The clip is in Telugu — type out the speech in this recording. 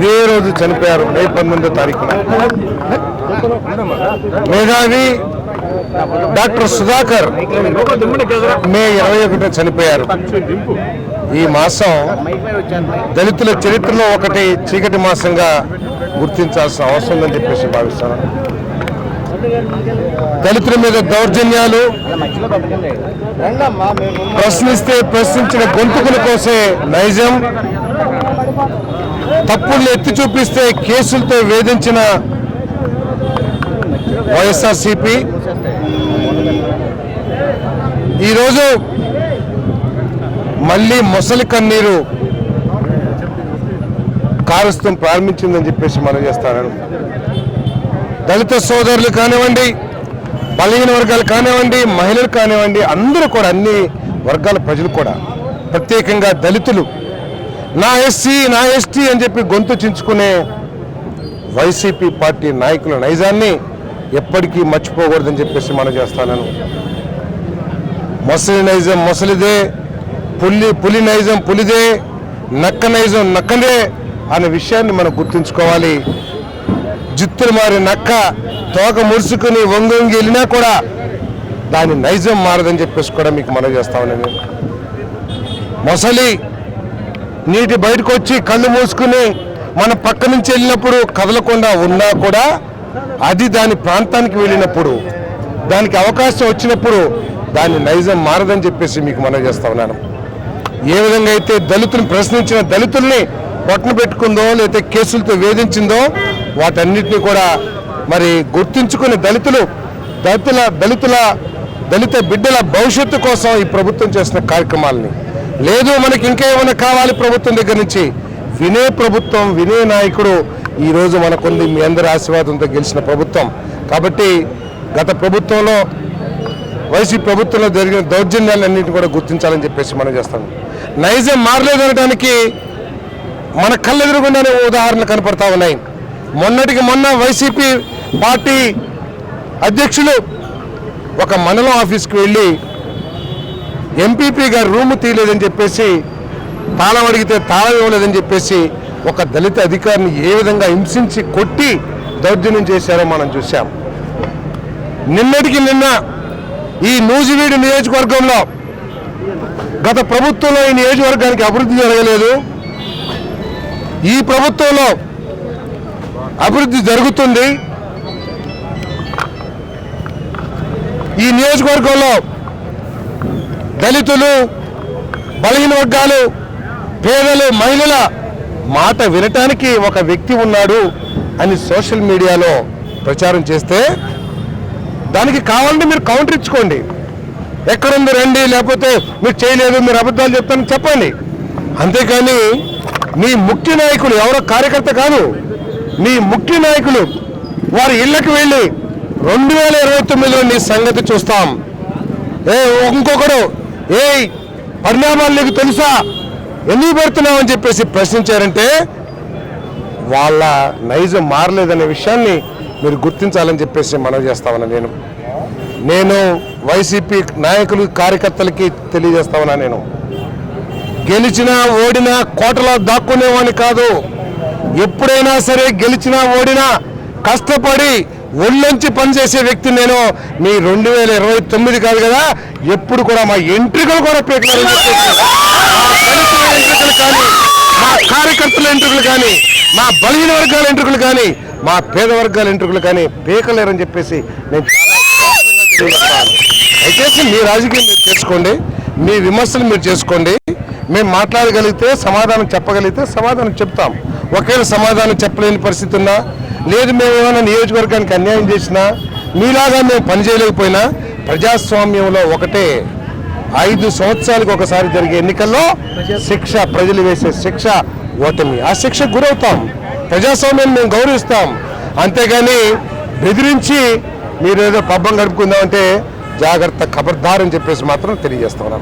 ఇదే రోజు చనిపోయారు. మే 19వ తారీఖున మేధావి డాక్టర్ సుధాకర్ మే 21న చనిపోయారు. ఈ మాసం దళితుల చరిత్రలో ఒకటి చీకటి మాసంగా గుర్తించాల్సిన అవసరం ఉందని చెప్పేసి భావిస్తాను. దళితుల మీద దౌర్జన్యాలు, ప్రశ్నిస్తే ప్రశ్నించిన గొంతుకుల కోసే నైజం, తప్పుల్ని ఎత్తి చూపిస్తే కేసులతో వేధించిన వైఎస్ఆర్సీపీ ఈరోజు మళ్ళీ మొసలి కన్నీరు కారుస్తూ ప్రారంభించిందని చెప్పేసి మనం చేస్తాను. దళిత సోదరులు కానివ్వండి, బలహీన వర్గాలు కానివ్వండి, మహిళలు కానివ్వండి, అందరూ కూడా అన్ని వర్గాల ప్రజలు కూడా, ప్రత్యేకంగా దళితులు నా ఎస్సీ నా ఎస్టీ అని చెప్పి గొంతు చించుకునే వైసీపీ పార్టీ నాయకుల నైజాన్ని ఎప్పటికీ మర్చిపోకూడదని చెప్పేసి మనం చేస్తాను. మొసలి నైజం మొసలిదే, పులి నైజం పులిదే, నక్క నైజం నక్కదే అనే విషయాన్ని మనం గుర్తుంచుకోవాలి. జిత్తులు మారి నక్క తోక ముడుచుకుని వంగి వెళ్ళినా కూడా దాని నైజం మారదని చెప్పేసి కూడా మీకు మనం చేస్తామని. మొసలి నీటి బయటకు వచ్చి కళ్ళు మూసుకుని మన పక్క నుంచి వెళ్ళినప్పుడు కదలకుండా ఉన్నా కూడా అది దాని ప్రాంతానికి వెళ్ళినప్పుడు, దానికి అవకాశం వచ్చినప్పుడు దాని నైజం మారదని చెప్పేసి మీకు మనం చేస్తా ఉన్నాను. ఏ విధంగా అయితే దళితులను ప్రశ్నించిన దళితుల్ని పొట్టన పెట్టుకుందో లేకపోతే కేసులతో వేధించిందో వాటన్నిటిని కూడా మరి గుర్తించుకుని దళిత బిడ్డల భవిష్యత్తు కోసం ఈ ప్రభుత్వం చేసిన కార్యక్రమాలని, లేదు మనకి ఇంకా ఏమైనా కావాలి ప్రభుత్వం దగ్గర నుంచి, వినే ప్రభుత్వం, వినే నాయకుడు ఈరోజు మనకుంది. మీ అందరి ఆశీర్వాదంతో గెలిచిన ప్రభుత్వం కాబట్టి గత ప్రభుత్వంలో వైసీపీ ప్రభుత్వంలో జరిగిన దౌర్జన్యాలన్నింటినీ కూడా గుర్తించాలని చెప్పేసి మనం చేస్తాం. నైజం మారలేదనడానికి మన కళ్ళెదురుగుండానే ఉదాహరణలు కనపడతా ఉన్నాయి. మొన్నటికి మొన్న వైసీపీ పార్టీ అధ్యక్షులు ఒక మండలం ఆఫీస్కి వెళ్ళి ఎంపీపీ గారు రూము తీయలేదని చెప్పేసి, తాళం అడిగితే తాళం ఇవ్వలేదని చెప్పేసి ఒక దళిత అధికారిని ఏ విధంగా హింసించి కొట్టి దౌర్జన్యం చేశారో మనం చూసాం. నిన్నటికి నిన్న ఈ నూజివీడు నియోజకవర్గంలో గత ప్రభుత్వంలో ఈ నియోజకవర్గానికి అభివృద్ధి జరగలేదు. ఈ ప్రభుత్వంలో అభివృద్ధి జరుగుతుంది. ఈ నియోజకవర్గంలో దళితులు, బలహీన వర్గాలు, పేదలు, మహిళల మాట వినటానికి ఒక వ్యక్తి ఉన్నాడు అని సోషల్ మీడియాలో ప్రచారం చేస్తే దానికి కావాలంటే మీరు కౌంటర్ ఇచ్చుకోండి. ఎక్కడుంది రండి, లేకపోతే మీరు చేయలేదు, మీరు అబద్ధాలు చెప్తారని చెప్పండి. అంతేకాని మీ ముఖ్య నాయకులు ఎవరో కార్యకర్త కాదు, మీ ముఖ్య నాయకులు వారి ఇళ్లకు వెళ్ళి 2029లో నీ సంగతి చూస్తాం, ఇంకొకడు పరిణామాలు నీకు తెలుసా, ఎందుకు పెడుతున్నావు అని చెప్పేసి ప్రశ్నించారంటే వాళ్ళ నైజం మారలేదనే విషయాన్ని మీరు గుర్తించాలని చెప్పేసి మనం చేస్తామన్నా. నేను వైసీపీ నాయకులు, కార్యకర్తలకి తెలియజేస్తామన్నా, నేను గెలిచినా ఓడినా కోటలో దాక్కునేవాడిని కాదు. ఎప్పుడైనా సరే గెలిచినా ఓడినా కష్టపడి ఒళ్ళొంచి పనిచేసే వ్యక్తి నేను. మీ 2029 కాదు కదా, ఎప్పుడు కూడా మా ఎంట్రికలు కూడా పీకలేరని చెప్పేసి, మా ఎంట్రికలు కానీ, మా కార్యకర్తల ఎంట్రికలు కానీ, మా బలహీన వర్గాల ఎంట్రికలు కానీ, మా పేద వర్గాల ఎంట్రికలు కానీ పీకలేరని చెప్పేసి నేను చాలా తెలియజేస్తాను. దయచేసి మీ రాజకీయం మీరు చేసుకోండి, మీ విమర్శలు మీరు చేసుకోండి. మేము మాట్లాడగలిగితే, సమాధానం చెప్పగలిగితే సమాధానం చెప్తాం. ఒకవేళ సమాధానం చెప్పలేని పరిస్థితి ఉన్నా, లేదు మేము ఏమైనా నియోజకవర్గానికి అన్యాయం చేసినా, మీలాగా మేము పనిచేయలేకపోయినా, ప్రజాస్వామ్యంలో ఒకటే 5 సంవత్సరాలకు ఒకసారి జరిగే ఎన్నికల్లో శిక్ష, ప్రజలు వేసే శిక్ష ఓటమి. ఆ శిక్ష గురవుతాం. ప్రజాస్వామ్యాన్ని మేము గౌరవిస్తాం. అంతేగాని బెదిరించి మీరు ఏదో పబ్బం గడుపుకుందామంటే జాగ్రత్త, ఖబర్దార్ అని చెప్పేసి మాత్రం తెలియజేస్తున్నాం.